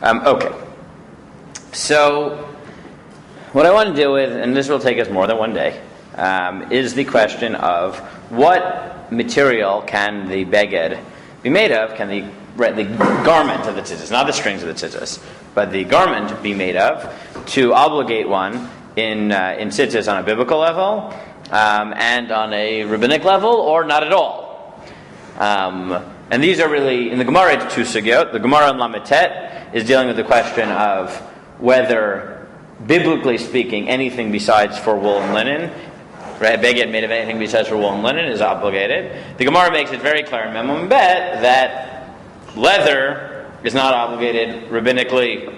Okay. So, what I want to deal with, and this will take us more than one day, is the question of what material can the beged be made of? Can the garment of the tzitzis, not the strings of the tzitzis, but the garment be made of to obligate one in tzitzis on a biblical level and on a rabbinic level, or not at all? And these are really, in the Gemara, it's two sugyot. The Gemara in Lametet is dealing with the question of whether, biblically speaking, anything besides for wool and linen, right, beged made of anything besides for wool and linen, is obligated. The Gemara makes it very clear in Memon Bet that leather is not obligated rabbinically,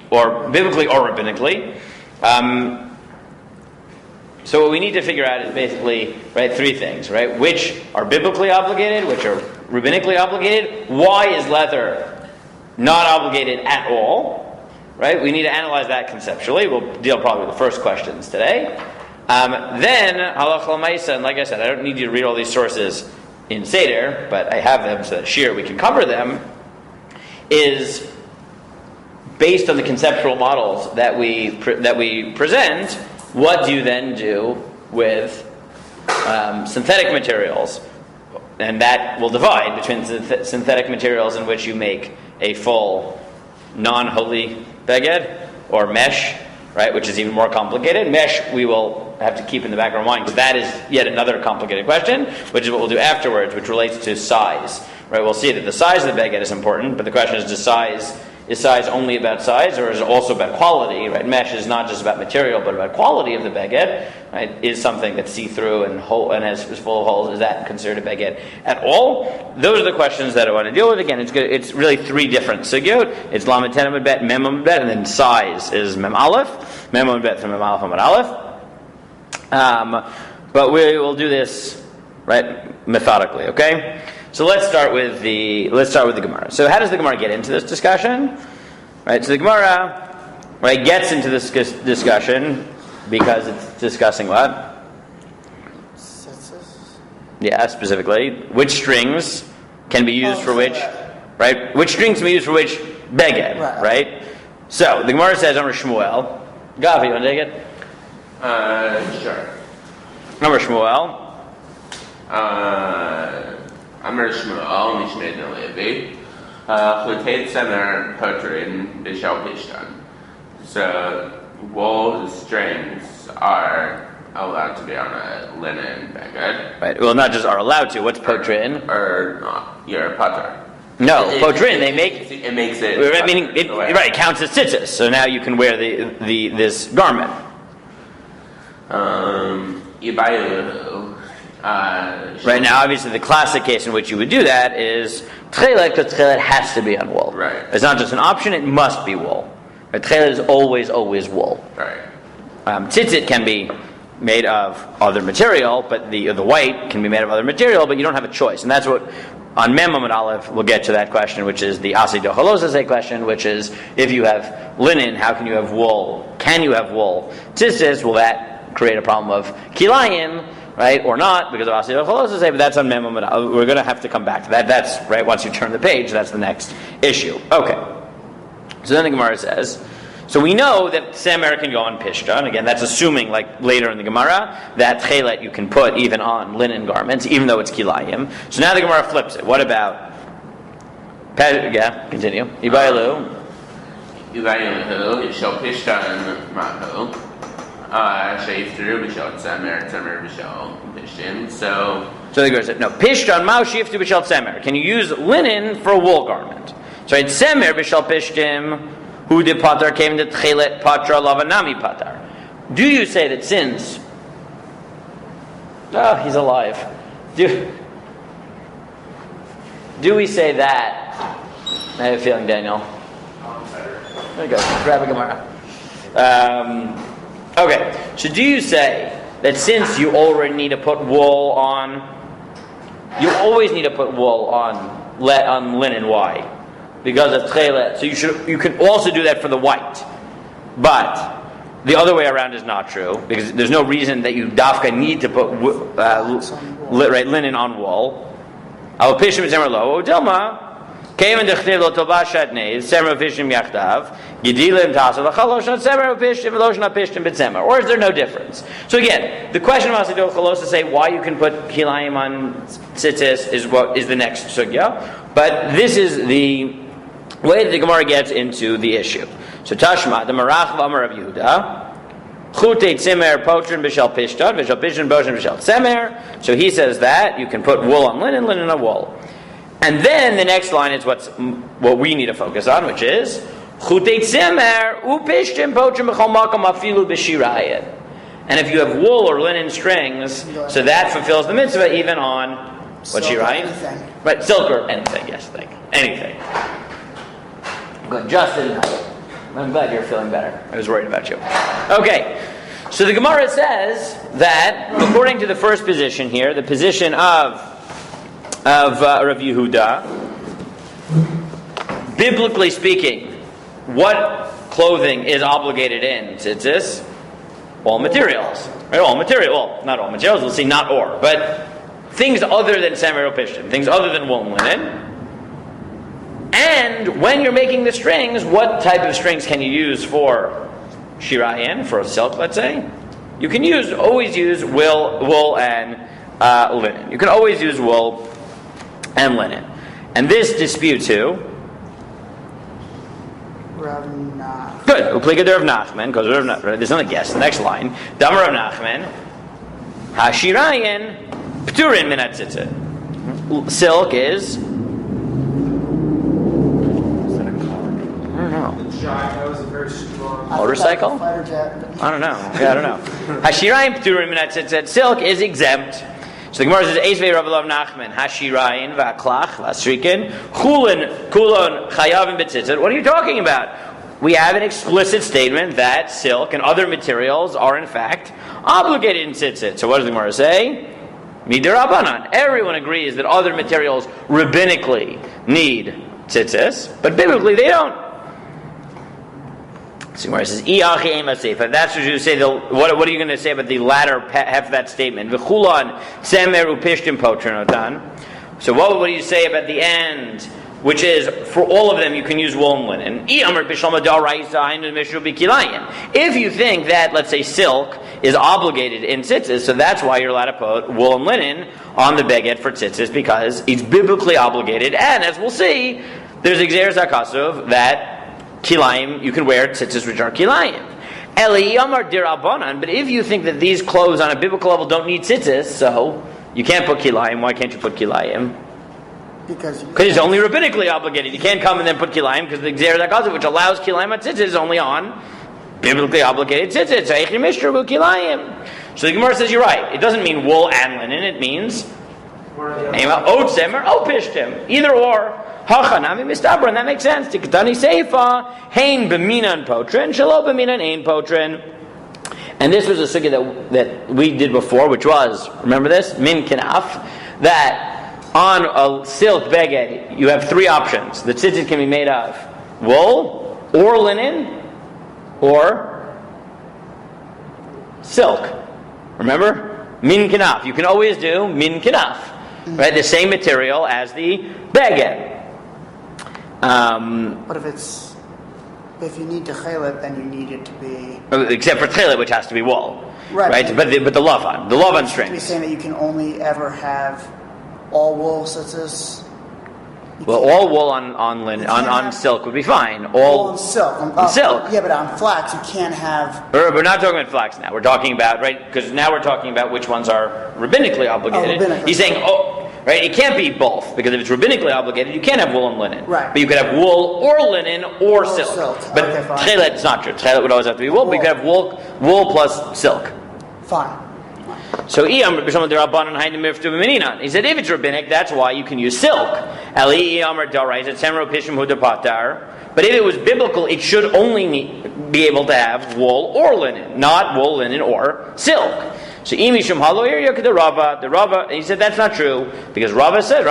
or biblically or rabbinically. So what we need to figure out is basically, right, three things, right? Which are biblically obligated, which are rabbinically obligated. Why is leather not obligated at all? Right? We need to analyze that conceptually. We'll deal probably with the first questions today. Then, halacha l'maisa, and like I said, I don't need you to read all these sources in Seder, but I have them so that here we can cover them, is based on the conceptual models that we present. What do you then do with synthetic materials? And that will divide between synthetic materials in which you make a full non-holy beged, or mesh, right, which is even more complicated. Mesh we will have to keep in the back of our mind, because that is yet another complicated question, which is what we'll do afterwards, which relates to size. Right, we'll see that the size of the beged is important, but the question is size only about size, or is it also about quality? Right, mesh is not just about material, but about quality of the beged. Right, is something that's see-through and is full of holes, is that considered a beged at all? Those are the questions that I want to deal with. Again, it's really three different sugyot. It's lamed ten amud bet, mem amud bet, and then size is mem aleph, mem amud bet from mem aleph amud aleph. But we will do this, right, methodically. Okay. So let's start with the Gemara. So how does the Gemara get into this discussion? Right. So the Gemara, right, gets into this discussion because it's discussing what? Yeah, specifically which strings can be used for which, right? Which strings can be used for which beged, right? So the Gemara says, "Amar Shmuel." Gavi, you want to take it? Sure. Amar Shmuel. Amar Shmuel, Mishneh Levi, Chutei Tzemer Potrin Bishal Pishtan. So wool strings are allowed to be on a linen beged. Right. Well, not just are allowed to. What's potrin? Or not. You're a potter. No, potrin. They make it makes it. Meaning, right? It counts as tzitzis. So now you can wear this garment. Right now, obviously, the classic case in which you would do that is tchelet, because tchelet has to be on wool. Right. It's not just an option; it must be wool. Right? Tchelet is always wool. Right. Tzitzit can be made of other material, but the white can be made of other material, but you don't have a choice, and that's what on Mem Amud Aleph we'll get to that question, which is the Asi Dochalosase question, which is if you have linen, how can you have wool? Can you have wool? Tzitzis, will that create a problem of kilayim? Right, or not, because of Asi Dochalosase, but that's on Mem Amud Aleph. We're going to have to come back to that. That's right. Once you turn the page, that's the next issue. Okay. So then the Gemara says, so we know that Semer can go on Pishta, and again, that's assuming, like later in the Gemara, that Chelet you can put even on linen garments, even though it's Kilayim. So now the Gemara flips it. What about, yeah, continue. Ibayelu, Yishal Pishtan Mahu. So the Gemara said, no, Pishtan Mao Shiftu B'Shal Tzemer. Can you use linen for a wool garment? So it's Tzemer B'Shal Pishtim, who did Patar came to Tchelet Patra Lavanami Patar. Do you say that since, oh, he's alive. Do we say that? I have a feeling, Daniel. There you go. Grab a Gemara. Okay, so do you say that since you already need to put wool on, you always need to put wool on linen? Why? Because of tchelet. So you can also do that for the white, but the other way around is not true, because there's no reason that you dafka need to put linen on wool. Kevin dechtiv lo tova shatnei semer upishtim yachdav gedilim tasav achalosh not semer upishtim v'losh not pishtim b'tzemer. Or is there no difference? So again, the question of Asidol Chalos to say why you can put kilayim on tzitzis is what is the next sugya. But this is the way that the Gemara gets into the issue. So Tashma, the Marach v'Amar of Yehuda, Chutei tzimer potrin b'shel pishtad, b'shel pishtad potrin b'shel tzemer. So he says that you can put wool on linen, linen on wool. And then the next line is what we need to focus on, which is Chutei tzimer upishtim potrin b'chol makom afilu b'shirayin. And if you have wool or linen strings, so that fulfills the mitzvah even on what shirayin? Right, silk or anything. Yes, anything. Good, Justin. I'm glad you're feeling better. I was worried about you. Okay, so the Gemara says that according to the first position here, the position of Rav Yehuda, biblically speaking, what clothing is obligated in tzitzis? All materials. Right? All material. Well, not all materials. We'll see, not or, but things other than semer upishtim, things other than wool and linen. And when you're making the strings, what type of strings can you use for shirayin, for a silk, let's say? You can always use wool and linen. You can always use wool and linen. And this disputes who? Rav Nachman. Good. Upliga de Rav Nachman, because there's another guess. The next line. Damar Rav Nachman. Hashirayin pturin min hatzitzit. Silk is... That was a very strong motorcycle? I don't know. Hashirayin pturin min hatzitzit. Silk is exempt. So the Gemara says, Eisvei Rav Nachman, Hashirayin v'aklach v'asrikin, chulin kulon chayavim b'tzitzit. What are you talking about? We have an explicit statement that silk and other materials are in fact obligated in tzitzit. So what does the Gemara say? Midirabanan. Everyone agrees that other materials rabbinically need tzitzis, but biblically they don't. So Gemara says, that's what you say. What are you going to say about the latter half of that statement? V'chulan tzemer upishtim potrin. So what do you say about the end, which is for all of them you can use wool and linen? If you think that, let's say, silk is obligated in tzitzis, so that's why you're allowed to put wool and linen on the beged for tzitzis, because it's biblically obligated. And as we'll see, there's exeres hakasuv that kilayim, you can wear tzitzis which are kilayim. Eliyamar dirabanan, but if you think that these clothes on a biblical level don't need tzitzis, so you can't put kilayim, why can't you put kilayim? Because it's only rabbinically obligated. You can't come and then put kilayim, because the exeres hakasuv, which allows kilayim on tzitzis, is only on biblically obligated tzitzis. So the Gemara says you're right. It doesn't mean wool and linen, it means otzemer, opishtim, either or. Hachanami mistaber, and that makes sense. Tikatani seifa, hein b'minan potrin, shelo b'minan ein potrin. And this was a sugya that we did before, which was, remember this? Min kinaf, that on a silk beged, you have three options. The tzitzit can be made of wool, or linen, or silk. Remember? Min kinaf. You can always do min kinaf. Right? The same material as the beged. But if you need to chelet, then you need it to be... Except for chelet, which has to be wool. Right. But the lavan strings. You're saying that you can only ever have all wool tzitzis? Well, all wool on linen, on silk would be fine. All on silk. Silk. Yeah, but on flax you can't have... We're not talking about flax now. We're talking about, right, because now we're talking about which ones are rabbinically obligated. Rabbinically. He's saying, right, it can't be both, because if it's rabbinically obligated, you can't have wool and linen. Right. But you could have wool or linen or silk. But okay, chelet is not true. Chelet would always have to be wool, but you could have wool plus silk. Fine. So he said if it's rabbinic, that's why you can use silk. But if it was biblical, it should only be able to have wool or linen, not wool, linen, or silk. So the Rava, he said that's not true, because Rava said,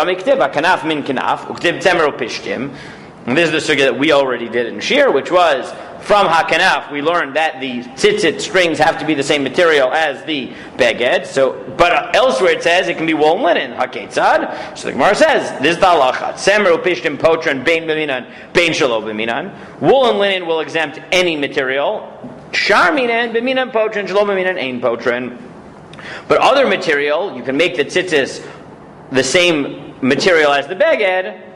And this is the sugya that we already did in Shir, which was from HaKanaf, we learned that the tzitzit strings have to be the same material as the beged. But elsewhere it says it can be wool and linen. HaKetzad. So the Gemara says, this is the halacha. Semer upishtim potran bein b'minan, bein shelo b'minan. Wool and linen will exempt any material. Shar minan b'minan potran, shelo b'minan ein potran. But other material, you can make the tzitzis the same material as the beged,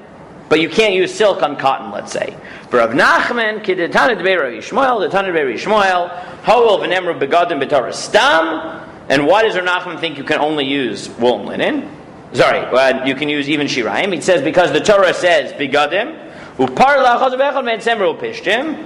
but you can't use silk on cotton, let's say. For Rav Nachman, Kidetanid Be'Rav Yishmael, the Tanid Be'Rav Yishmael, Hoel v'nemru begadim b'torah stam. And why does Rav Nachman think you can only use wool and linen? Sorry, you can use even shirayim. He says because the Torah says begadim, upar la'achaz b'echad me'ed semru pishtim,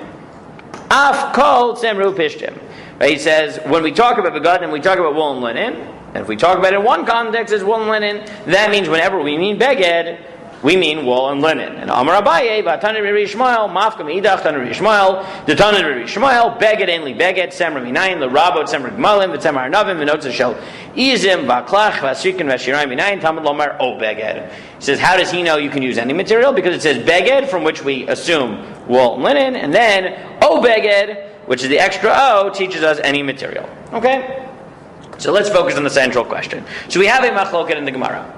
af kol semru pishtim. He says when we talk about begadim, we talk about wool and linen. And if we talk about it in one context as wool and linen, that means whenever we mean beged, we mean wool and linen. And Amar Abaye, Tanir B'Ri Yishmael, Mafkam Idach Tanir B'Ri Yishmael, the Tanir B'Ri Yishmael, Beged Enli Beged, Semra Minayin, the Rabot Semra Gmalim, the Temar Navim, the Notes Shel Izim, Baklach, Vasrikin, Vashirayim Minayin, Tamad Lomar, O Beged. He says, how does he know you can use any material? Because it says Beged, from which we assume wool and linen, and then O Beged, which is the extra O, teaches us any material. Okay? So let's focus on the central question. So we have a machloket in the Gemara.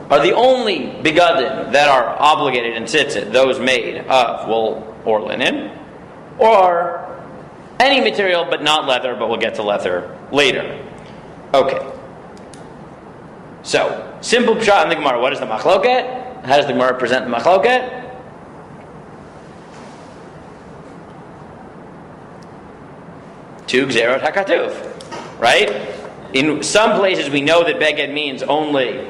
Are the only begadim that are obligated in tzitzit those made of wool or linen, or any material but not leather, but we'll get to leather later? Okay. So, simple pshat in the Gemara. What is the machloket? How does the Gemara present the machloket? Tu gzerot hakatuv. Right? In some places we know that beged means only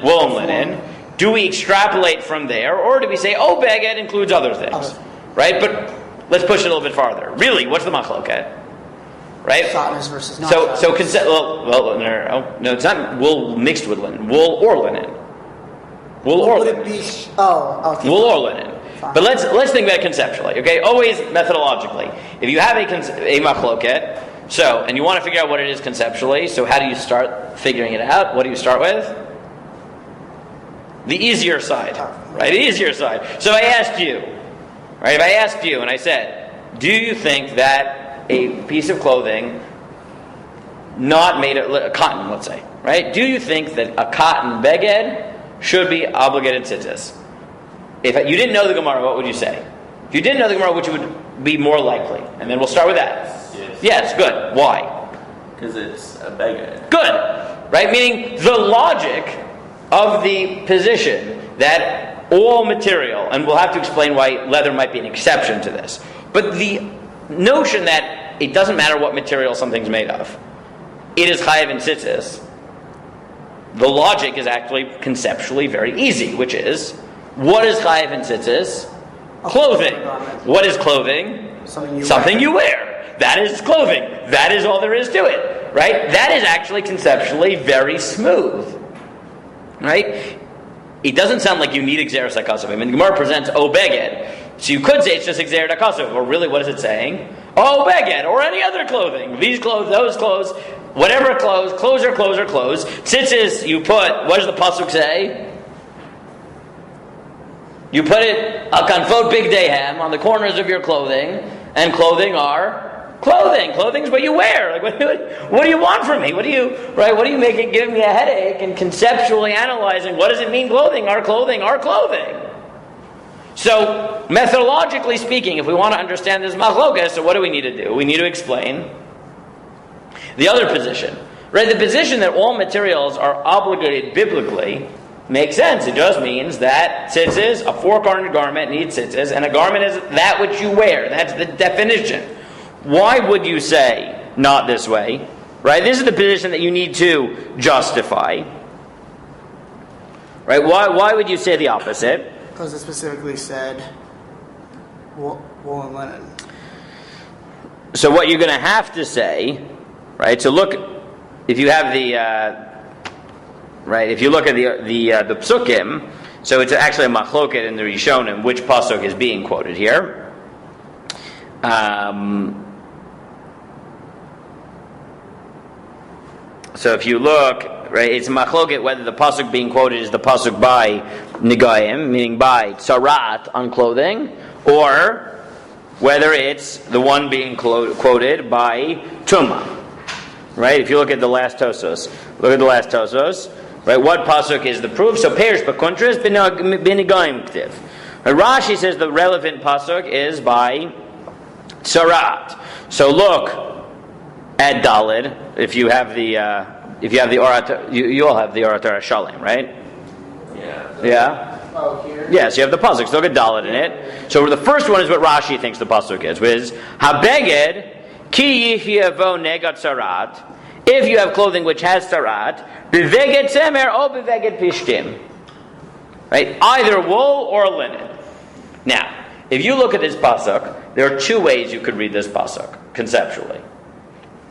wool and linen. Do we extrapolate from there, or do we say, oh, beged includes other things? Right? But let's push it a little bit farther. Really, what's the machloket? Right? Cotton versus not So no, it's not wool mixed with linen. Wool or linen. Wool or linen. Would it be? Oh, okay. Wool or linen. Fine. But let's think about it conceptually. Okay, always methodologically. If you have a machloket, and you want to figure out what it is conceptually, so how do you start figuring it out? What do you start with? The easier side, right? The easier side. So I asked you, right? If I asked you and I said, do you think that a piece of clothing not made of cotton, let's say, right? Do you think that a cotton beged should be obligated tzitzis? If you didn't know the Gemara, what would you say? If you didn't know the Gemara, which would be more likely? And then we'll start with that. Yes, good. Why? Because it's a beged. Good, right? Meaning the logic of the position that all material, and we'll have to explain why leather might be an exception to this, but the notion that it doesn't matter what material something's made of, it is chayav in tzitzis, the logic is actually conceptually very easy, which is, what is chayav in tzitzis? Clothing. What is clothing? Something you wear. That is clothing. That is all there is to it. Right? That is actually conceptually very smooth. Right? It doesn't sound like you need Xeris HaKasav. I mean, the Gemara presents O Beged. So you could say it's just Xeris HaKasav. Or really, what is it saying? O Beged, or any other clothing. These clothes, those clothes, whatever clothes are clothes are clothes. Tzitzis, you put, what does the Pasuk say? You put it, Akanfot Bigdayhem, on the corners of your clothing, and clothing are clothing. Clothing's what you wear. Like, what do you want from me? What do you making, giving me a headache and conceptually analyzing, what does it mean clothing? Our clothing, our clothing. So, methodologically speaking, if we want to understand this machlokas, so what do we need to do? We need to explain the other position. Right? The position that all materials are obligated biblically makes sense. It just means that tzitzis, a four-cornered garment needs tzitzis, and a garment is that which you wear. That's the definition. Why would you say not this way? Right? This is the position that you need to justify. Right? Why would you say the opposite? Because it specifically said wool and linen. So what you're going to have to say, right? So look, if you have the right, if you look at the psukim, so it's actually a machloket in the Rishonim which pasuk is being quoted here. So if you look, right, it's a machloket whether the pasuk being quoted is the pasuk by nigayim, meaning by tzarat on clothing, or whether it's the one being quoted by tuma. Right? If you look at the last Tosos, right? What pasuk is the proof? So peirush b'kuntras b'nigayim ktiv. Rashi says the relevant pasuk is by tzarat. So look at Dalid. If you have the Orat, you all have the Orat Shalim, right? Yeah. Oh, here? Yes, you have the pasuk. So look at Dalid in it. So the first one is what Rashi thinks the pasuk is, which is habeged ki yifyavo negat tzarat. If you have clothing which has tzarat, biveged tzemer or biveged pishtim. Right? Either wool or linen. Now, if you look at this pasuk, there are two ways you could read this pasuk conceptually.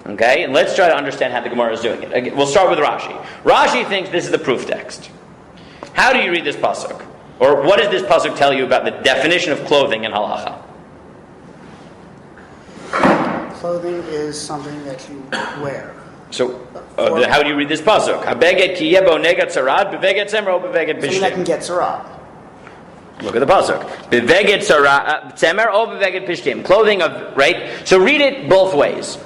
Okay, and let's try to understand how the Gemara is doing it. Again, we'll start with Rashi. Rashi thinks this is the proof text. How do you read this pasuk? Or what does this pasuk tell you about the definition of clothing in halacha? Clothing is something that you wear. So, how do you read this pasuk? Habeged ki yebo negat tzarat, beveged tzemer o beveged Something that pishtim. can get tzara. Look at the pasuk. Beveged tzemer o beveged pishtim. Clothing of, right? So read it both ways.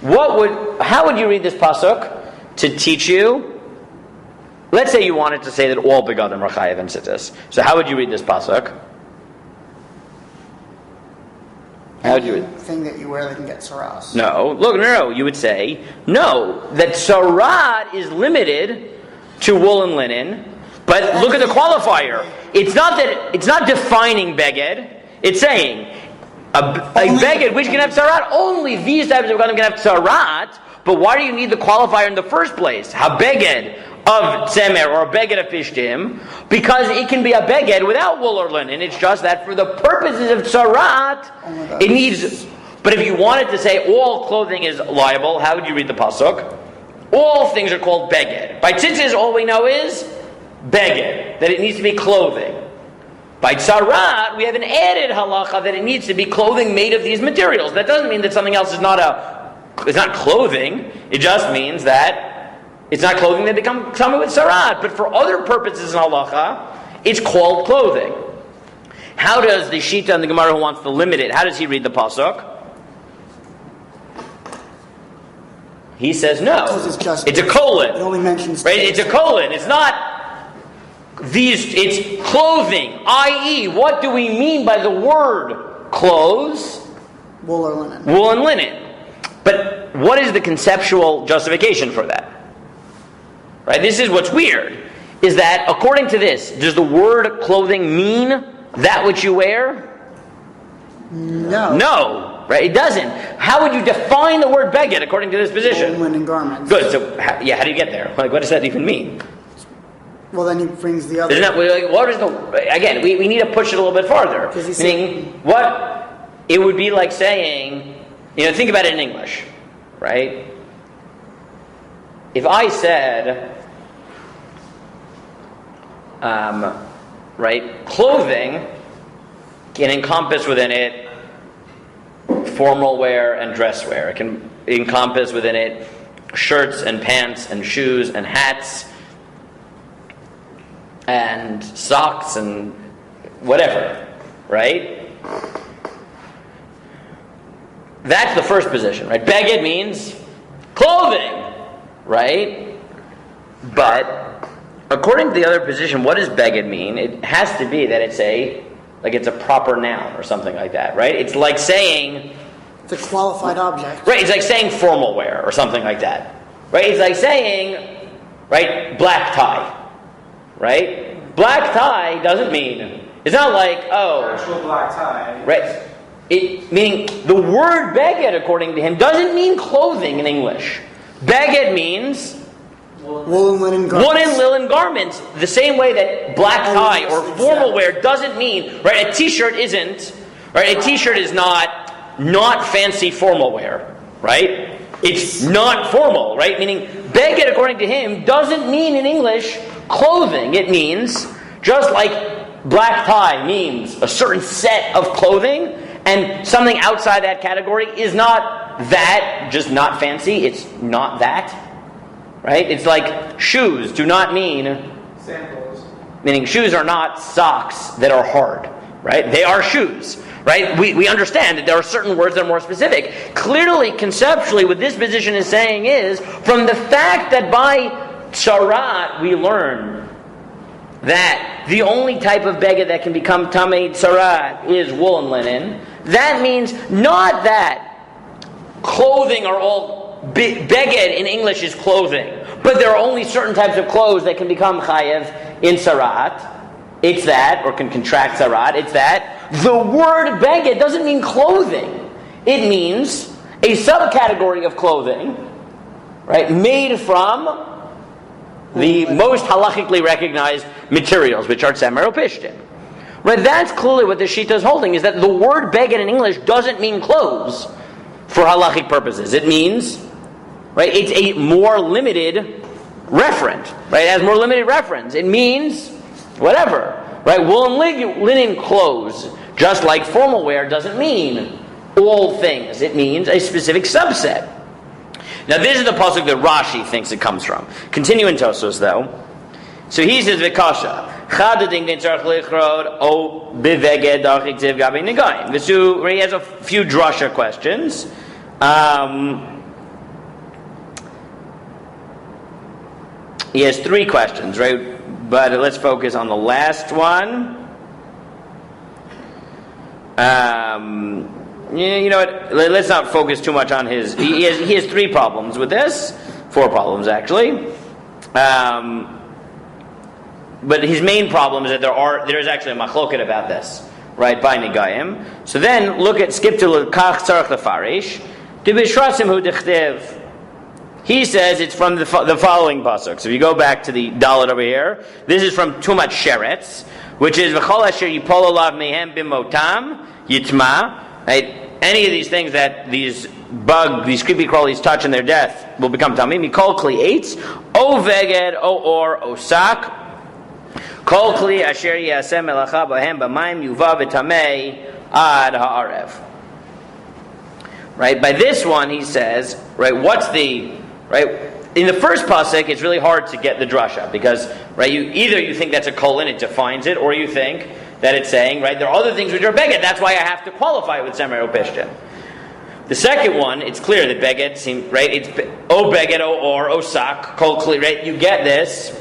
How would you read this pasuk to teach you? Let's say you wanted to say that all begadim are chayav and tzitzis. So how would you read this pasuk? How would you read? Thing that you wear that can get tzaras. No. You would say that tzarat is limited to wool and linen. But look at the qualifier. It's not defining beged. It's saying a beged which can have tzarat. Only these types of begadim can have tzarat. But why do you need the qualifier in the first place? Ha-beged of tzemer or a beged of pishtim, because it can be a beged without wool or linen. It's just that for the purposes of tzarat, it needs. But if you wanted to say all clothing is liable, how would you read the pasuk? All things are called beged. By tzitzis, all we know is beged, that it needs to be clothing. By tzarat, we have an added halacha that it needs to be clothing made of these materials. That doesn't mean that something else is not clothing. It just means that it's not clothing that becomes something with tzarat. But for other purposes in halacha, it's called clothing. How does the Shita and the Gemara who wants to limit it, how does he read the pasuk? He says no. It's a colon. It only mentions right? It's a colon. It's not these. It's clothing. I.e., what do we mean by the word clothes? Wool or linen. Wool and linen. But what is the conceptual justification for that? Right? This is what's weird. Is that according to this, does the word clothing mean that which you wear? No. No. Right? It doesn't. How would you define the word beged according to this position? Wool, linen garments. Good. So, how do you get there? Like, what does that even mean? Well, then he brings the other. What is the? Again, we need to push it a little bit farther. Meaning, what it would be like saying, think about it in English, right? If I said, right, clothing can encompass within it formal wear and dress wear. It can encompass within it shirts and pants and shoes and hats and socks and whatever, right? That's the first position, right? Beged means clothing, right? But according to the other position, what does beged mean? It has to be that it's a proper noun or something like that, right? It's like saying it's a qualified object. Right, it's like saying formal wear or something like that. Right? It's like saying, right, black tie. Right? Black tie doesn't mean, it's not like, actual black tie. Right. Meaning the word beged, according to him, doesn't mean clothing in English. Beged means wool and linen garments. Wool and linen garments. The same way that black tie or formal wear doesn't mean, right, a t-shirt isn't, right, a t-shirt is not fancy formal wear, right? It's not formal, right? Meaning, beged, according to him, doesn't mean in English clothing. It means, just like black tie means a certain set of clothing, and something outside that category is not that, just not fancy. It's not that, right? It's like shoes do not mean sandals. meaning shoes are not socks that are hard, right? They are shoes, right? We understand that there are certain words that are more specific. Clearly, conceptually, what this position is saying is, from the fact that by tzarat we learn that the only type of beged that can become tamei tzarat is wool and linen, that means not that clothing are all beged in English is clothing, but there are only certain types of clothes that can become chayev in tzarat. It's that, or can contract tzarat. It's that the word beged doesn't mean clothing. It means a subcategory of clothing, right, made from the most halachically recognized materials, which are tzemer or pishtim. Right, that's clearly what the Shita is holding, is that the word beged in English doesn't mean clothes for halachic purposes. It means, right, it's a more limited referent, right? It has more limited reference. It means whatever, right? Wool and linen clothes, just like formal wear, doesn't mean all things. It means a specific subset. Now, this is the pasuk that Rashi thinks it comes from. Continue in Tosfos, though. So he says, "V'kasha chadading den tzarich lichrod o biveged dachiktiv gabi negayim." So he has a few drasha questions. He has three questions, right? But let's focus on the last one. You know what? Let's not focus too much on his. He has three problems with this. Four problems, actually. But his main problem is that there is actually a machloket about this, right, by Nigayim. So then skip to Kach Tzarech Lefarish. Dibishrasim Hu Dichtiv. He says it's from the following pasuk. So if you go back to the Dalet over here, this is from Tumat Sheretz, which is V'chol Asher Yipol Olav Mehem Bimotam Yitma. Right? Any of these things that these creepy crawlies touch in their death will become tamim. Mikol kli eitz, o veged, o or, o sak. Kol kli asher yasem melacha bahem b'mayim yuva v'tamei ad ha'arev. Right? By this one, he says, right, in the first pasuk, it's really hard to get the drasha, because, right, you think that's a colon, it defines it, or you think that it's saying, right, there are other things which are beged, that's why I have to qualify with tzemer or pishtim. The second one, it's clear that beged seems, right, it's o beged, o or, o sak, kol kli, right, you get this,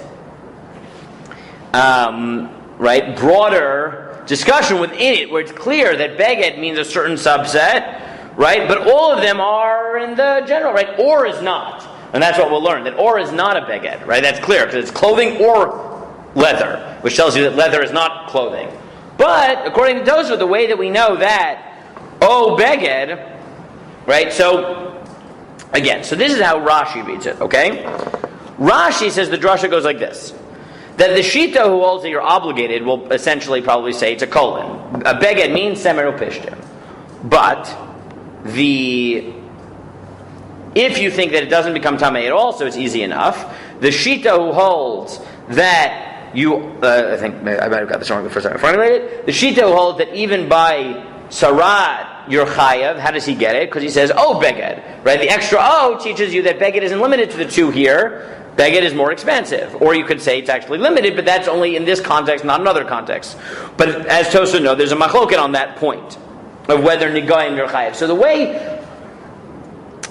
right, broader discussion within it, where it's clear that beged means a certain subset, right, but all of them are in the general, right, or is not. And that's what we'll learn, that or is not a beged, right, that's clear, because it's clothing or leather, which tells you that leather is not clothing. But, according to Tosfos, the way that we know that, beged, right, so, again, so this is how Rashi reads it, okay? Rashi says the drasha goes like this, that the Shita who holds that you're obligated will essentially probably say it's a colon. A beged means tzemer or pishtim. But, if you think that it doesn't become tamei at all, so it's easy enough, the Shita who holds that I think I might have got this wrong the first time I formulated it. The Shita who holds that even by sarat you're chayav. How does he get it? Because he says, beged. Right? The extra teaches you that beged isn't limited to the two here. Beged is more expansive. Or you could say it's actually limited, but that's only in this context, not in other contexts. But as Tosfos knows, there's a machloket on that point of whether nigayim you're chayav. So the way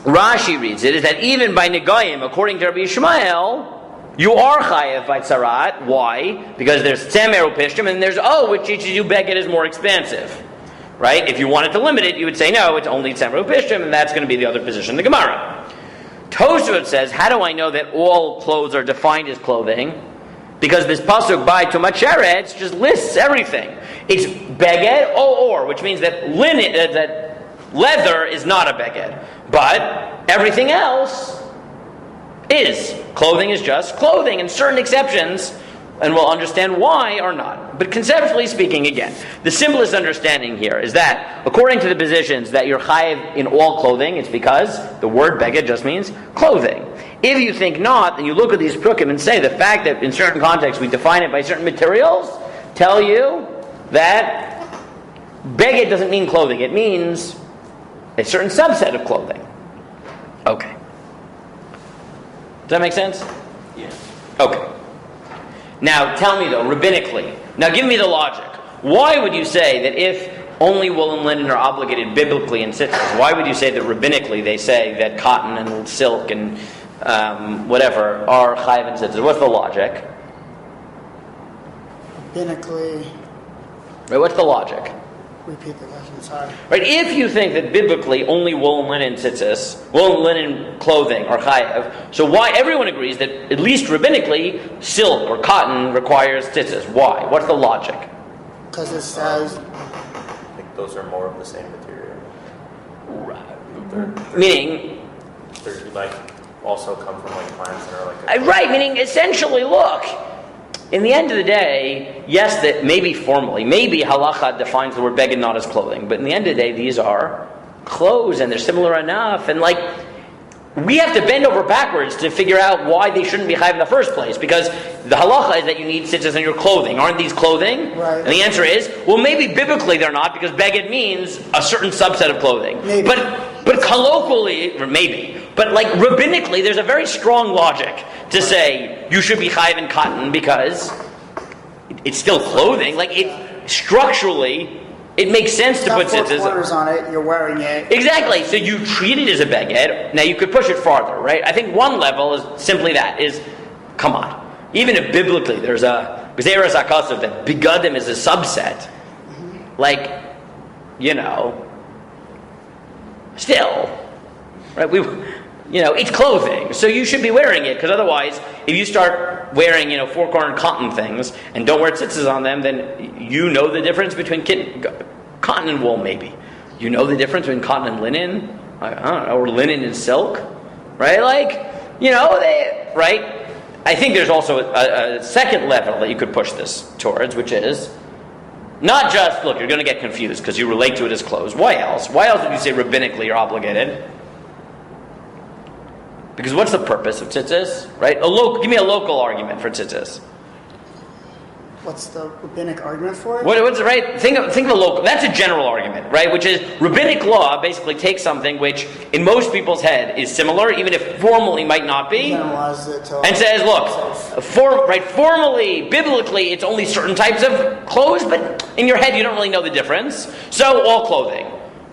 Rashi reads it is that even by nigayim, according to Rabbi Yishmael, you are chayev by tzarat. Why? Because there's tzemer upishtim, and there's which teaches you beged is more expansive. Right? If you wanted to limit it, you would say no, it's only tzemer upishtim, and that's going to be the other position in the Gemara. Tosfos says, how do I know that all clothes are defined as clothing? Because this pasuk by Tumat Sheretz just lists everything. It's beged or, which means that that leather is not a beged, but everything else is. Clothing is just clothing, and certain exceptions, and we'll understand why, are not. But conceptually speaking, again, the simplest understanding here is that, according to the positions that you're chayiv in all clothing, it's because the word beged just means clothing. If you think not, then you look at these prukim and say the fact that in certain contexts we define it by certain materials tell you that beged doesn't mean clothing. It means a certain subset of clothing. Okay. Does that make sense? Yeah. Okay. Now, tell me though, rabbinically. Now, give me the logic. Why would you say that if only wool and linen are obligated biblically in tzitzis, why would you say that rabbinically they say that cotton and silk and whatever are chayav in tzitzis? What's the logic? Rabbinically. Right, what's the logic? Repeat the question, sorry. Right, if you think that biblically only wool and linen tzitzis, wool and linen clothing are chayav, so why everyone agrees that at least rabbinically silk or cotton requires tzitzis? Why? What's the logic? Because it says, I think those are more of the same material. Meaning, They're like also come from like plants that are like. right, meaning essentially, look, in the end of the day, yes, that maybe formally, maybe halacha defines the word beged not as clothing, but in the end of the day, these are clothes and they're similar enough, and like, we have to bend over backwards to figure out why they shouldn't be chayav in the first place, because the halacha is that you need tzitzis on your clothing. Aren't these clothing? Right. And the answer is, well, maybe biblically they're not, because beged means a certain subset of clothing. Maybe. But colloquially, or maybe, but like rabbinically, there's a very strong logic to say you should be chayav in cotton because it's still clothing. Like it structurally, it makes sense to put got four tzitzis quarters on it, you're wearing it. Exactly. So you treat it as a beged. Now you could push it farther, right? I think one level is simply that, is, come on. Even if biblically there's a Gzeras HaKasav that begadim is a subset, like, still, right? It's clothing. So you should be wearing it, because otherwise, if you start wearing, four-cornered cotton things and don't wear tzitzis on them, then you know the difference between cotton and wool, maybe. You know the difference between cotton and linen, I don't know, or linen and silk, right? Right? I think there's also a second level that you could push this towards, which is not just, look, you're going to get confused because you relate to it as clothes. Why else? Why else would you say rabbinically you're obligated? Because what's the purpose of tzitzis, right? Give me a local argument for tzitzis. What's the rabbinic argument for it? What's right? Think of a local. That's a general argument, right? Which is rabbinic law basically takes something which, in most people's head, is similar, even if formally might not be, Generalize it to and says, look, formally, biblically, it's only certain types of clothes, but in your head you don't really know the difference. So all clothing.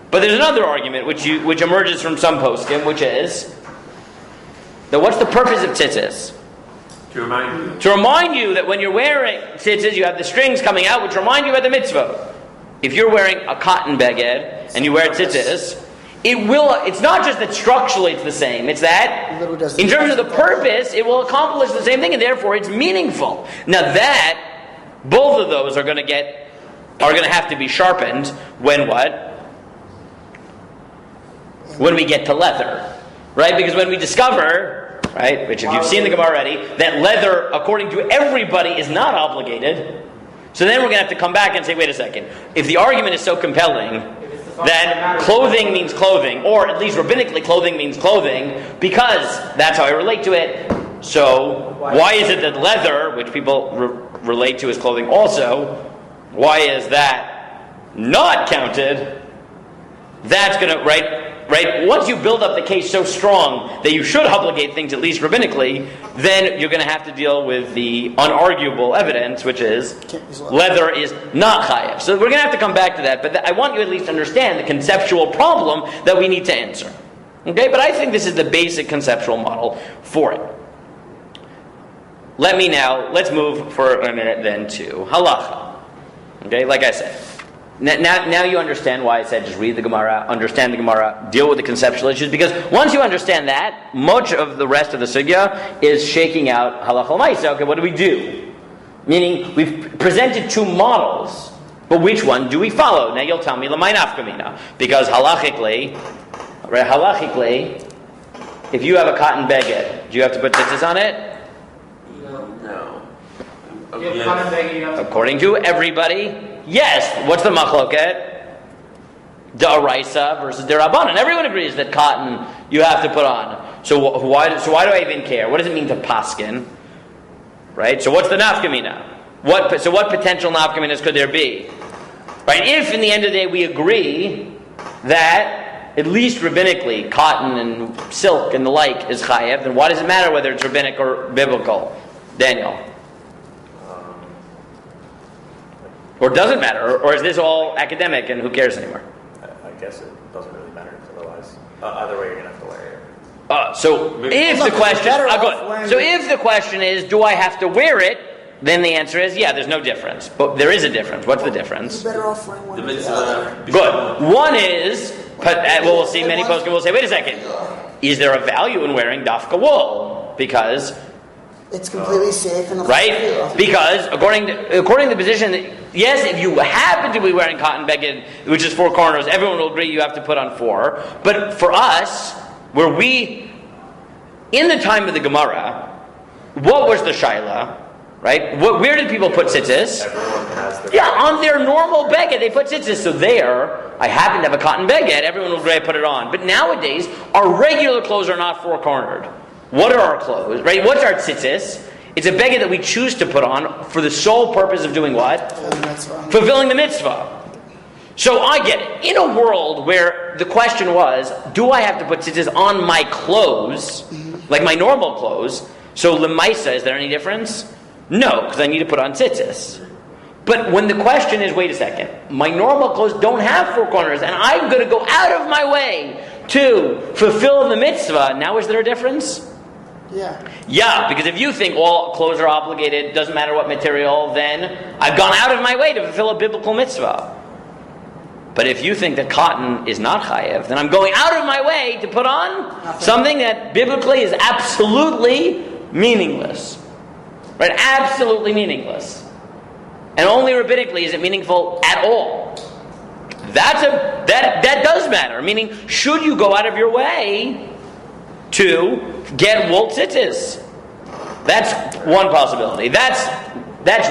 But there's another argument which emerges from some poskim, which is that what's the purpose of tzitzis? To remind you. To remind you that when you're wearing tzitzis, you have the strings coming out, which remind you of the mitzvah. If you're wearing a cotton beged and you wear tzitzis, it's not just that structurally it's the same, it's that in terms of the purpose, it will accomplish the same thing, and therefore it's meaningful. Now both of those are going to have to be sharpened when what? When we get to leather. Right? Because when we discover, right, which if you've seen the Gemara already, that leather, according to everybody, is not obligated, so then we're going to have to come back and say, wait a second, if the argument is so compelling that clothing means clothing, or at least rabbinically clothing means clothing, because that's how I relate to it, so why is it that leather, which people relate to as clothing also, why is that not counted? That's going to, right? Once you build up the case so strong that you should obligate things at least rabbinically, then you're going to have to deal with the unarguable evidence, which is leather is not chayav. So we're going to have to come back to that, but I want you at least to understand the conceptual problem that we need to answer. Okay, but I think this is the basic conceptual model for it. Let's move for a minute then to halacha. Okay, like I said. Now you understand why I said just read the Gemara, understand the Gemara, deal with the conceptual issues, because once you understand that, much of the rest of the sugya is shaking out halacha l'maisa. Okay, what do we do? Meaning, we've presented two models, but which one do we follow? Now you'll tell me, l'may nafka mina, because halachically, if you have a cotton beged, do you have to put tzitzis on it? No. According to everybody, yes. What's the machloket? Da'araisa versus derabanan. Everyone agrees that cotton you have to put on. So why do I even care? What does it mean to paskin? Right. So what's the nafkamina? What potential nafkaminas could there be? Right. If in the end of the day we agree that at least rabbinically cotton and silk and the like is chayev, then why does it matter whether it's rabbinic or biblical? Daniel. Or does it matter? Or is this all academic and who cares anymore? I guess it doesn't really matter, because otherwise, either way, you're going to have to wear it. So if the question is, do I have to wear it? Then the answer is, yeah, there's no difference. But there is a difference. What's the difference? You're better off wearing one The or the mitzvah. other. Good. One is, we'll see many poskim will say, wait a second. Is there a value in wearing dafka wool? Because, It's completely safe and right? Because according to the position, yes, if you happen to be wearing cotton beged, which is 4 corners, everyone will agree you have to put on 4. But for us, in the time of the Gemara, what was the shaila? Right? Where did people put tzitzis? Everyone has their... Yeah, on their normal beged, they put tzitzis. So there, I happen to have a cotton beged, everyone will agree I put it on. But nowadays, our regular clothes are not 4-cornered. What are our clothes? Right? What's our tzitzis? It's a beged that we choose to put on for the sole purpose of doing what? Fulfilling the mitzvah. So I get it. In a world where the question was, do I have to put tzitzis on my clothes, like my normal clothes? So lemaisa, is there any difference? No, because I need to put on tzitzis. But when the question is, wait a second, my normal clothes don't have 4 corners, and I'm going to go out of my way to fulfill the mitzvah, now is there a difference? Yeah. Yeah, because if you think all clothes are obligated, doesn't matter what material, then I've gone out of my way to fulfill a biblical mitzvah. But if you think that cotton is not chayev, then I'm going out of my way to put on something that biblically is absolutely meaningless. Right? Absolutely meaningless. And only rabbinically is it meaningful at all. That does matter. Meaning, should you go out of your way to get wool tzitzis? That's one possibility. That's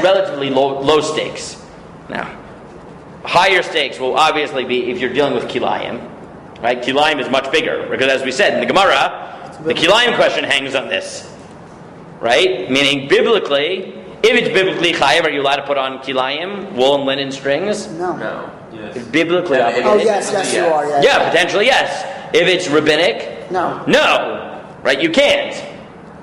relatively low stakes. Now, higher stakes will obviously be if you're dealing with kilayim. Right? Kilayim is much bigger. Because as we said in the Gemara, the kilayim question hangs on this. Right? Meaning, biblically, if it's biblically chayev, are you allowed to put on kilayim, wool and linen strings? No. Yes. It's biblically obligated. Oh, yes, you are. Yeah, Yeah, potentially, yes. If it's rabbinic, No. no. Right? You can't.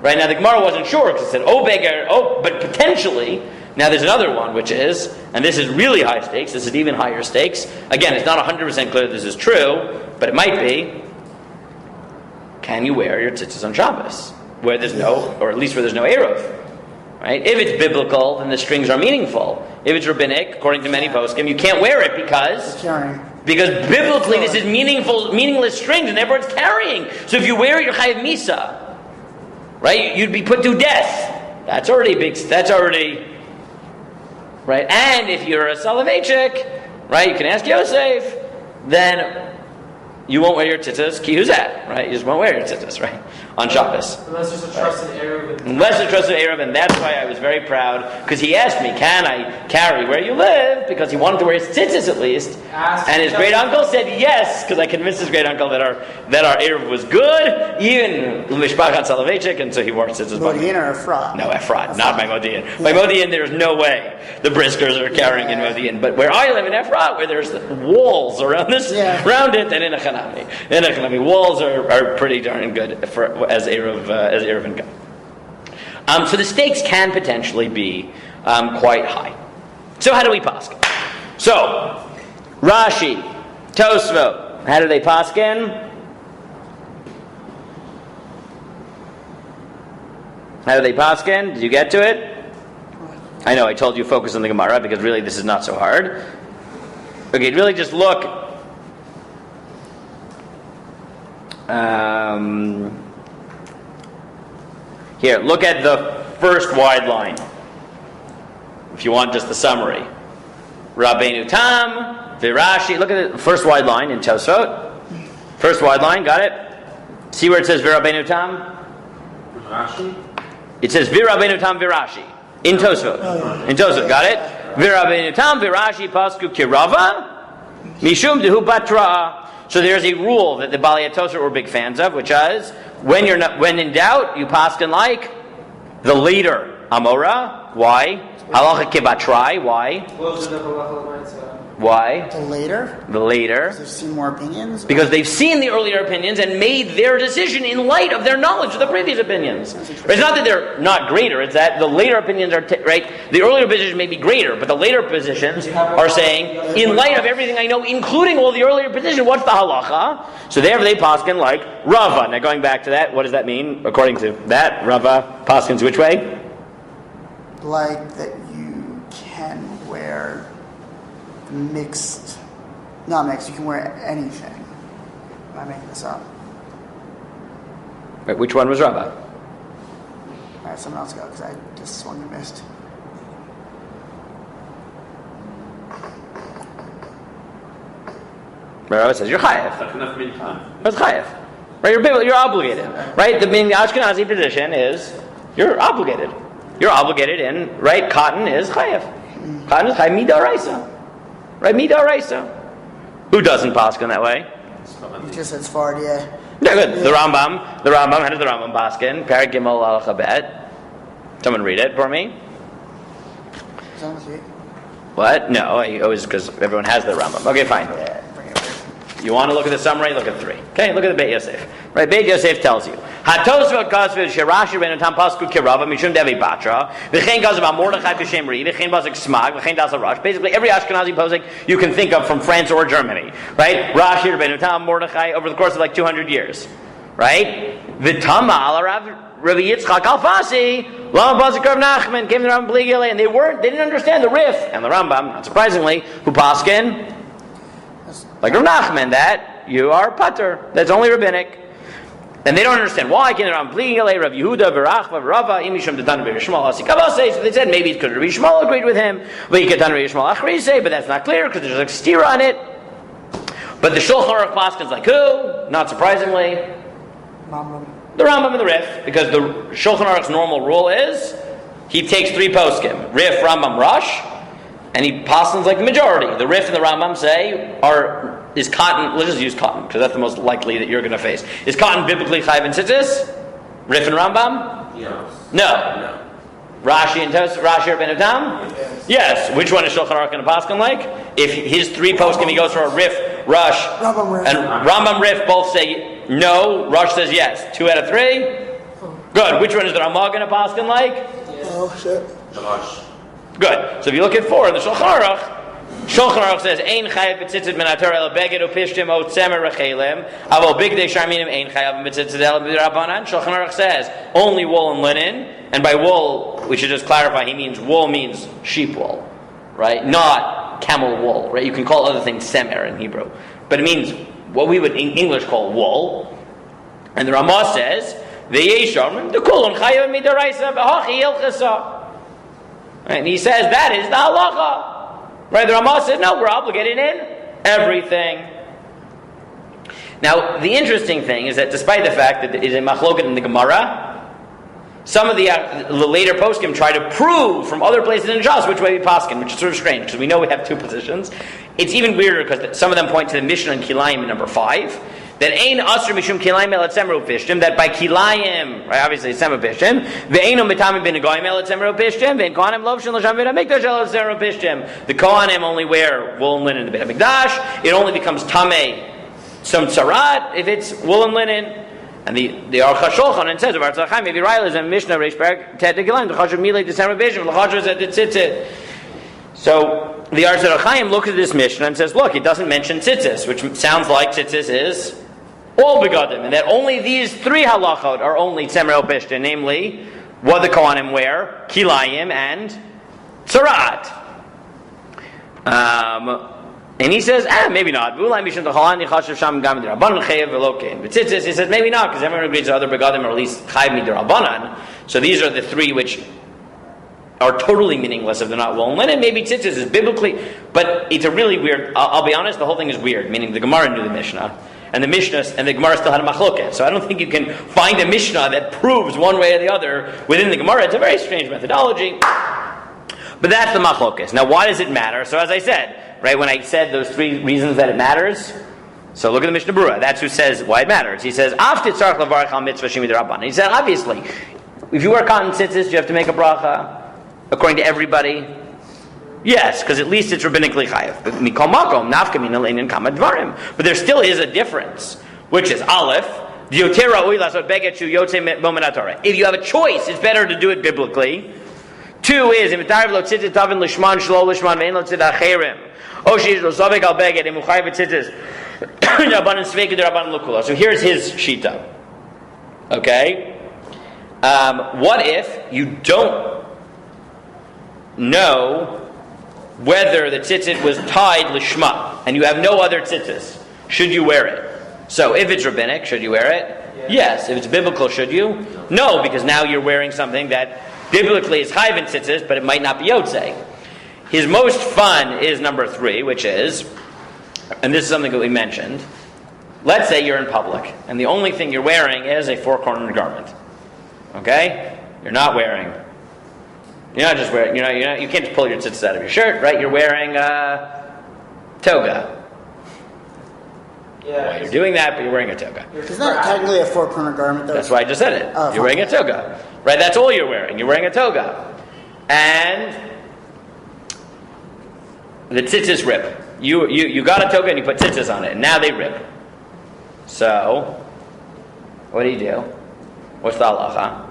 Right? Now, the Gemara wasn't sure because it said, but potentially. Now, there's another one, which is, and this is really high stakes, this is even higher stakes. Again, it's not 100% clear this is true, but it might be. Can you wear your tzitzis on Shabbos? Where there's no, or at least where there's no eruv. Right? If it's biblical, then the strings are meaningful. If it's rabbinic, according to many poskim, you can't wear it because biblically this is meaningless strings, and therefore it's carrying. So if you wear it, you're chayav misa. Right? You'd be put to death. That's already right. And if you're a Soloveitchik, right, you can ask Yosef, then you won't wear your tzitzis, ki huzat, right? You just won't wear your tzitzis, right? On Shabbos. Unless there's a trusted Eruv. Unless there's a trusted Eruv, and that's why I was very proud, because he asked me, can I carry where you live? Because he wanted to wear his tzitzis at least. And his great uncle said yes, because I convinced his great uncle that our Eruv was good, even Mishpachat Soloveitchik, and so he wore tzitzis. Modi'in or Efrat? No, Efrat, not by Modi'in. By Modi'in, there's no way the Briskers are carrying in Modi'in. But where I live in Efrat, where there's walls around it, and in a Chanami, walls are pretty darn good as Eruv and go. So the stakes can potentially be quite high. So how do we paskin? So Rashi, Tosfot, how do they paskin? How do they paskin? Did you get to it? I know I told you focus on the Gemara because really this is not so hard. Okay, really just look. Here, look at the first wide line. If you want just the summary. Rabbeinu Tam, Virashi. Look at the first wide line in Tosfot. First wide line, got it? See where it says Virabbeinu Tam? Rashi? It says Virabbeinu Tam Virashi. In Tosfot. In Tosfot, got it? Virabbeinu Tam Virashi Pasku Kirava Mishum Dehu Batra. So there's a rule that the Balei Tosfot were big fans of, which is when in doubt, you paskin like the leader Amora. Why? Halacha-theory. Why? Why? The later? The later. They've seen more opinions? Because they've seen the earlier opinions and made their decision in light of their knowledge of the previous opinions. It's not that they're not greater, it's that the later opinions are, right? The earlier positions may be greater, but the later positions are saying, in light of everything I know, including all the earlier positions, what's the halacha? So there they paskin like Rava. Now going back to that, what does that mean? According to that, Rava paskins which way? Like that you can wear mixed, not mixed, you can wear anything. Am I making this up? Wait, which one was Rava? Alright, someone else go, because I just swung and missed. Rava says you're chayev. Enough many times. That's chayev. Right, you're obligated. Right, the Ashkenazi position is you're obligated. You're obligated in, right, cotton is chayev. Cotton is chayev midaraisa. Right, midaraisa. Who doesn't paskin that way? You just said Sfard, yeah. Yeah, good. The Rambam, how does the Rambam paskin? Parak Gimel halacha bet. Someone read it for me. Is that with you? What? No, I always, because everyone has the Rambam. Okay, fine. Yeah, bring it over. You want to look at the summary? Look at 3. Okay, look at the Beit Yosef. Right, Beit Yosef tells you. HaTosfot kasved sherashi ben tam pasku kirava mishum devi batra v'chein gazav Mordechai b'shem ri v'chein basik smag v'chein das Rash. Basically, every Ashkenazi posik you can think of from France or Germany. Right, Rashi ben tam Mordechai over the course of like 200 years. Right, v'tama al Rav Yitzchak Alfasi Lama basik Rav Nachman came to the Rambam Bligile and they didn't understand the Rif and the Rambam, not surprisingly, who paskin like Rav Nachman that you are pater. That's only rabbinic. And they don't understand why. So they said maybe it could Rabbi Shmuel agreed with him, but that's not clear because there's a steer on it. But the Shulchan Aruch paskins like who? Not surprisingly, the Rambam and the Rif, because the Shulchan Aruch's normal rule is he takes 3 poskim, Rif, Rambam, Rush, and he paskins like the majority. The Rif and the Rambam say is cotton, let's just use cotton, because that's the most likely that you're going to face. Is cotton biblically chayiv and tzitzis? Rif and Rambam? Yes. No. Rashi and Rashi or Ben Adam? Yes. Which one is Shulchan Aruch going to paskin like? If his 3 poskim, he goes for a Rif, Rush, Rambam, Rif. and Rambam, Rif both say no, Rush says yes. 2 out of 3? Good. Which one is the Ramah going to paskin like? Oh, shit. Rush. Good. So if you look at 4 in the Shulchan Aruch says, Ein chayav b'tzitzit min haTorah el beged upishtim o tzemer rechelim, avol bigdei sharminim ein chayav b'tzitzit el b'drabanan. Shulchan Aruch says, only wool and linen, and by wool, we should just clarify, wool means sheep wool, right? Not camel wool, right? You can call other things semer in Hebrew, but it means what we would in English call wool. And the Ramah says, V'yesham, the kulon chayav midaraisa b'hachi ilchasa. And he says that is the halacha. Right, the Ramah says, no, we're obligated in everything. Now, the interesting thing is that despite the fact that it is a machloket in the Gemara, some of the later poskim try to prove from other places in Shas which way we paskin, which is sort of strange, because we know we have 2 positions. It's even weirder because some of them point to the Mishnah in Kilayim number 5, that ein asr mishum kilayim el etzemer upishtim, that by kilayim, right, obviously it's semer upishtim, ve'einu mitami bin goyim el etzemer upishtim, ve'en kohanim lovshin l'sham v'ed hamikdash el etzemer upishtim. The kohanim only wear wool and linen in the Beit Hamikdash. It only becomes tamei, some tzarat, if it's wool and linen. And the Aruch HaShulchan and says, about Tzachayim, maybe Riley's and Mishnah, Reish Barak, Tet Degilayim, the Chashav Milei, the Semer Upishtim, the Chashav at the Tzitzit. So the Aruch HaChaim looks at this Mishnah and says, look, it doesn't mention tzitzis, which sounds like tzitzis is all begadim, and that only these 3 halachot are only tzemer upishtim, namely what the kohanim wear, kilayim and tzarat. And he says, maybe not. But he says maybe not, because everyone agrees that other begadim are at least chayv midrabanan. So these are the 3 which are totally meaningless if they're not wool and linen. Maybe tzitzis is biblically, but it's a really weird. I'll be honest, the whole thing is weird. Meaning the Gemara knew the Mishnah. And the Mishnah and the Gemara still had a machloket. So I don't think you can find a Mishnah that proves one way or the other within the Gemara. It's a very strange methodology. But that's the machloket. Now why does it matter? So as I said, right, when I said those 3 reasons that it matters, so look at the Mishnah Berurah. That's who says why it matters. He says, Af titzarach levarach al mitzvah shemi d'Rabbanan. He said, obviously, if you wear cotton tzitzis, you have to make a bracha, according to everybody. Yes, because at least it's rabbinically chayav. But mikol makom nafka min alein kama dvarim. But there still is a difference, which is aleph. If you have a choice, it's better to do it biblically. 2 is so here's his shita. Okay? What if you don't know whether the tzitzit was tied lishma and you have no other tzitzis? Should you wear it? So if it's rabbinic, should you wear it? Yes. If it's biblical, should you? No, because now you're wearing something that biblically is chayv in tzitzis, but it might not be yotzei. His most fun is number 3, which is, and this is something that we mentioned, let's say you're in public, and the only thing you're wearing is a 4-cornered garment. Okay? You're not just wearing, you can't just pull your tzitzis out of your shirt, right? You're wearing a toga. Yeah. Well, you're doing that, but you're wearing a toga. It's not technically a 4-corner garment, though. That's why I just said it. Oh, you're wearing a toga. Right? That's all you're wearing. You're wearing a toga. And the tzitzis rip. You got a toga and you put tzitzis on it, and now they rip. So, what do? What's the halacha?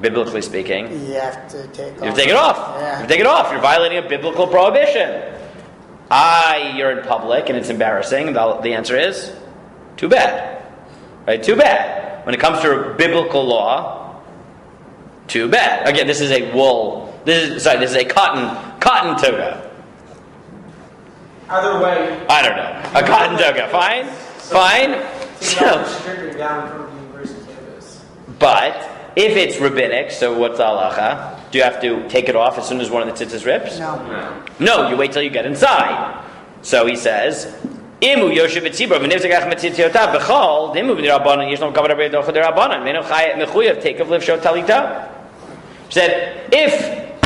Biblically speaking, You have to take off. you take it off. Yeah. You take it off. You're violating a biblical prohibition. You're in public and it's embarrassing. The answer is, too bad. Right? Too bad. When it comes to biblical law, too bad. Again, this is a wool. This is a cotton toga. Either way. I don't know. A cotton toga. Fine. So, Strictly down from the university campus. but if it's rabbinic, so what's the halacha? Do you have to take it off as soon as one of the tzitzis rips? No. No, you wait till you get inside. So he says, "Imu yoshev etzibro v'nivzagach metzitziyotav b'chol dimu v'nirabanan yishnom kavod rabbi docha derabanan meno chayet mechuyev take of livshot talita." He said, if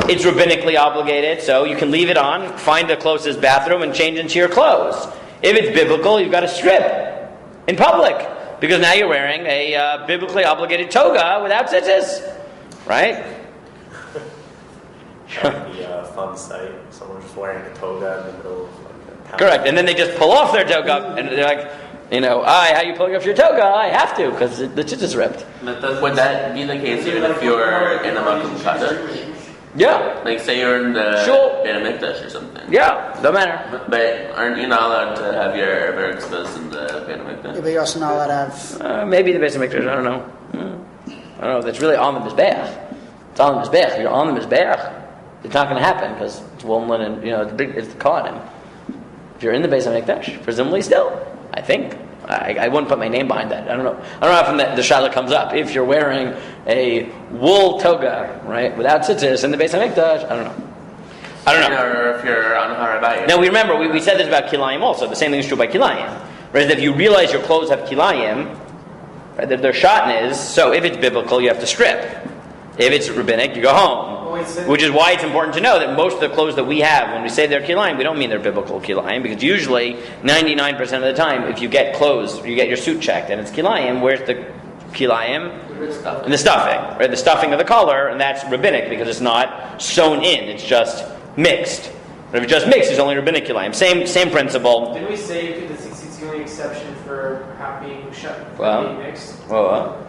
it's rabbinically obligated, so you can leave it on, find the closest bathroom, and change into your clothes. If it's biblical, you've got to strip in public because now you're wearing a biblically obligated toga without tzitzis, right? That would be a fun sight. Someone just wearing a toga in the middle of like a town. Correct, and then they just pull off their toga, and they're like, how you pulling off your toga? I have to, because the tzitzis ripped. Would that be the case even if you're in a makom kadosh? Yeah, Like say you're in the Sure. Beit HaMikdash or something. yeah, don't matter. But aren't you not allowed to have your ever exposed in the Beit Yeah, HaMikdash? but you're also not allowed to have. Maybe the basic mikdash, I don't know. I don't know, that's really on the mizbeach. It's on the mizbeach. If you're on the mizbeach, it's not going to happen, because it's wool and linen, it's the kohanim. If you're in the basic mikdash, presumably still, I think. I wouldn't put my name behind that. I don't know how often the shaila comes up. If you're wearing a wool toga, right, without tzitzis in the Beis HaMikdash, I don't know. Or if you're on Harabayim. Now we remember, we said this about kilayim also. The same thing is true by kilayim. Whereas if you realize your clothes have kilayim, right, that their shotn is, so if it's biblical, you have to strip. If it's rabbinic, you go home. Which is why it's important to know that most of the clothes that we have, when we say they're kilayim, we don't mean they're biblical kilayim, because usually, 99% of the time, if you get clothes, you get your suit checked, and it's kilayim, where's the kilayim? In the stuffing, right? The stuffing of the collar, and that's rabbinic, because it's not sewn in, it's just mixed. But if it's just mixed, it's only rabbinic kilayim. Same principle. Didn't we say that it's the only exception for being mixed? Well,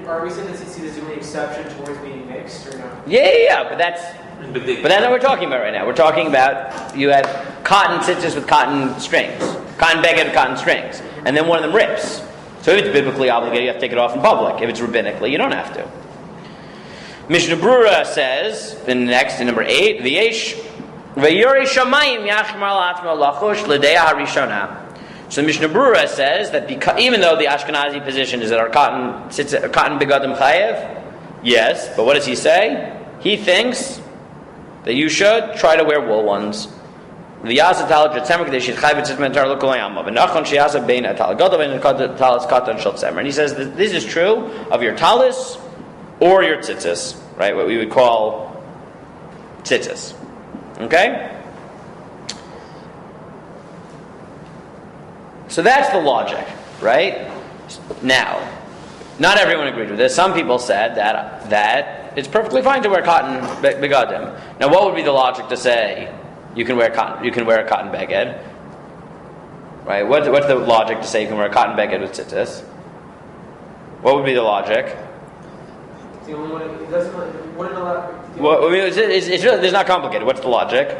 Are we saying that tzitzit is the only exception towards being mixed, or no? yeah, but that's not what we're talking about right now. We're talking about you have cotton tzitzis with cotton strings, cotton beged with cotton strings, and then one of them rips. So if it's biblically obligated, you have to take it off in public. If it's rabbinically, you don't have to. Mishnah Brura says, in number 8, V'yesh v'yori shamayim yachmar la'atzmo lachush l'deya harishona. So Mishnah Brura says that even though the Ashkenazi position is that our cotton begadim chayev, yes, but what does he say? He thinks that you should try to wear wool ones. He says that this is true of your talis or your tzitzis, right? What we would call tzitzis. Okay? So that's the logic, right? Now, not everyone agreed with this. Some people said that that it's perfectly fine to wear cotton begadim. Now, what would be the logic to say you can wear cotton? You can wear a cotton beged, right? What's the logic to say you can wear a cotton beged with tzitzis? What would be the logic? It's the only one. It wouldn't allow. Well, I mean, it's really, it's not complicated. What's the logic?